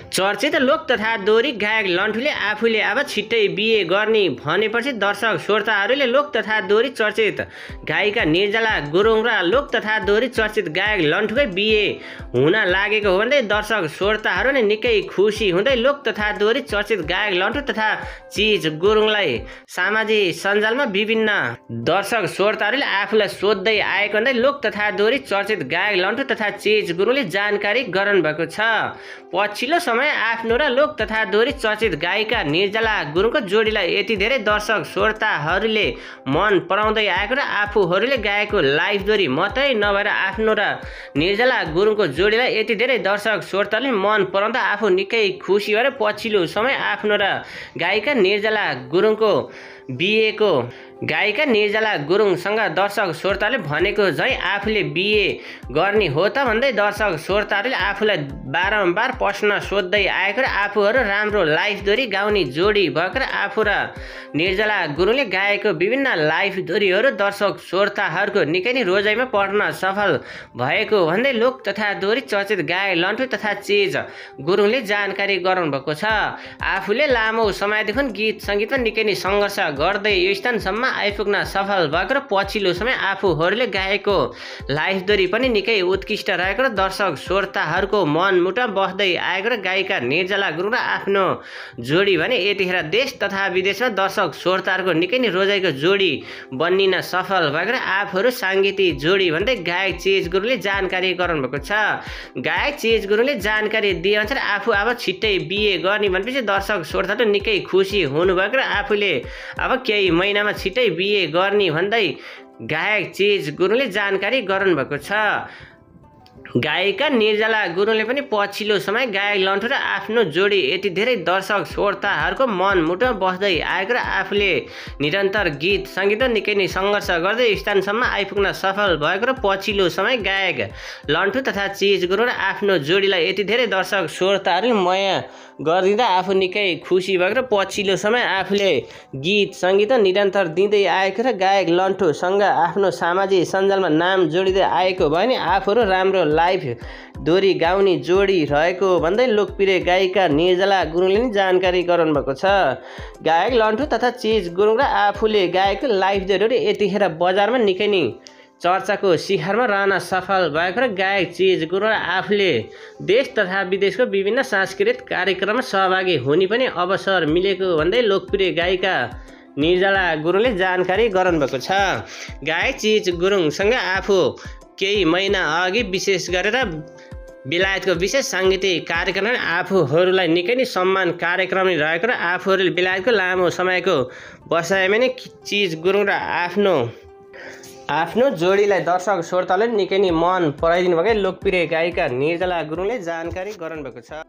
चर्चित लोक तथा दोहोरी गायक लन्ठुले आफूले अब छिट्टै बिहे गर्ने भनेपछि दर्शक श्रोताहरूले लोक तथा दोहोरी चर्चित गायिका निर्जला गुरुङ र लोक तथा दोहोरी चर्चित गायक लन्ठुकै बिहे हुन लागेको हो भन्दै दर्शक श्रोताहरू नै निकै खुसी हुँदै लोक तथा दोहोरी चर्चित गायक लन्ठु तथा चिज गुरुङलाई सामाजिक सञ्जालमा विभिन्न दर्शक श्रोताहरूले आफूलाई सोध्दै आएको भन्दै लोक तथा दोहोरी चर्चित गायक लन्ठु तथा चिज गुरुङले जानकारी गराउनु भएको छ। पछिल्लो समय आफ्नो र लोक तथा दोहोरी चर्चित गायिका निर्जला गुरुङको जोडीलाई यति धेरै दर्शक श्रोताहरूले मन पराउँदै आएको र आफूहरूले गाएको लाइभ दोहोरी मात्रै नभएर आफ्नो र निर्जला गुरुङको जोडीलाई यति धेरै दर्शक श्रोताहरूले मन पराउँदा आफू निकै खुसी भएर पछिल्लो समय आफ्नो र गायिका निर्जला गुरुङको बिहेको गायिका निर्जला गुरुङसँग दर्शक श्रोताले भनेको झै आफूले बिहे गर्ने हो त भन्दै दर्शक श्रोताहरूले आफूलाई बारम्बार प्रश्न सोध्दै आएको र आफूहरू राम्रो लाइभ दोहोरी गाउने जोडी भएको र आफू र निर्जला गुरुङले गाएको विभिन्न लाइभ दोहोरीहरू दर्शक श्रोताहरूको निकै नै रोजाइमा पर्न सफल भएको भन्दै लोक तथा दोहोरी चर्चित गायक लन्ठु तथा चिज गुरुङले जानकारी गराउनु भएको छ। आफूले लामो समयदेखि गीत सङ्गीतमा निकै नै सङ्घर्ष गर्दै यो स्थानसम्म आइपुग्न सफल भएको र पछिल्लो समय आफूहरूले गाएको लाइभ दोहोरी पनि निकै उत्कृष्ट रहेको र दर्शक श्रोताहरूको मनमुटाव बस्दै आएको र गायिका निर्जला गुरुङ र आफ्नो जोडी भने यतिखेर देश तथा विदेशमा दर्शक श्रोताहरूको निकै नै रोजाइको जोडी बन्निन सफल भएको र आफूहरू साङ्गीतिक जोडी भन्दै गायक चिज गुरुङले जानकारी गराउनु भएको छ। गायक चिज गुरुङले जानकारी दिएअनुसार आफू अब छिट्टै बिहे गर्ने भनेपछि दर्शक श्रोताहरू निकै खुसी हुनुभएको र आफूले अब केही महिनामा छिट्टै बिहे गर्ने भन्दै गायक चिज गुरुङले जानकारी गराउनु भएको छ। गायिका निर्जला गुरुङले पनि पछिल्लो समय गायक लन्ठु र आफ्नो जोडी यति धेरै दर्शक श्रोताहरूको मनमुटाव बस्दै आएको र आफूले निरन्तर गीत सङ्गीतमा निकै नै सङ्घर्ष गर्दै स्थानसम्म आइपुग्न सफल भएको र पछिल्लो समय गायक लन्ठु तथा चिज गुरुङ र आफ्नो जोडीलाई यति धेरै दर्शक श्रोताहरूले माया गरिदिँदा आफू निकै खुसी भएको र पछिल्लो समय आफूले गीत सङ्गीतमा निरन्तर दिँदै आएको र गायक लन्ठुसँग आफ्नो सामाजिक सञ्जालमा नाम जोडिँदै आएको भयो भने आफूहरू राम्रो लाइभ दोहोरी गाउने जोडी रहेको भन्दै लोकप्रिय गायिका निर्जला गुरुङले नि जानकारी गराउनु भएको छ। गायक लन्ठु तथा चिज गुरुङ र आफूले गाएको लाइभ दोहोरीहरू यतिखेर बजारमा निकै नै चर्चाको शिखरमा रहन सफल भएको र गायक चिज गुरुङ र आफूले देश तथा विदेशको विभिन्न सांस्कृतिक कार्यक्रममा सहभागी हुने पनि अवसर मिलेको भन्दै लोकप्रिय गायिका निर्जला गुरुङले जानकारी गराउनु भएको छ। गायक चिज गुरुङसँग आफू केही महिना अघि विशेष गरेर बेलायतको विशेष साङ्गीतिक कार्यक्रममा आफूहरूलाई निकै नै सम्मान कार्यक्रम रहेको र आफूहरूले बेलायतको लामो समयको बसाइमा नै चिज गुरुङ र आफ्नो जोडीलाई दर्शक श्रोताले निकै नै मन पराइदिनु भएको लोकप्रिय गायिका निर्जला गुरुङले जानकारी गराउनु भएको छ।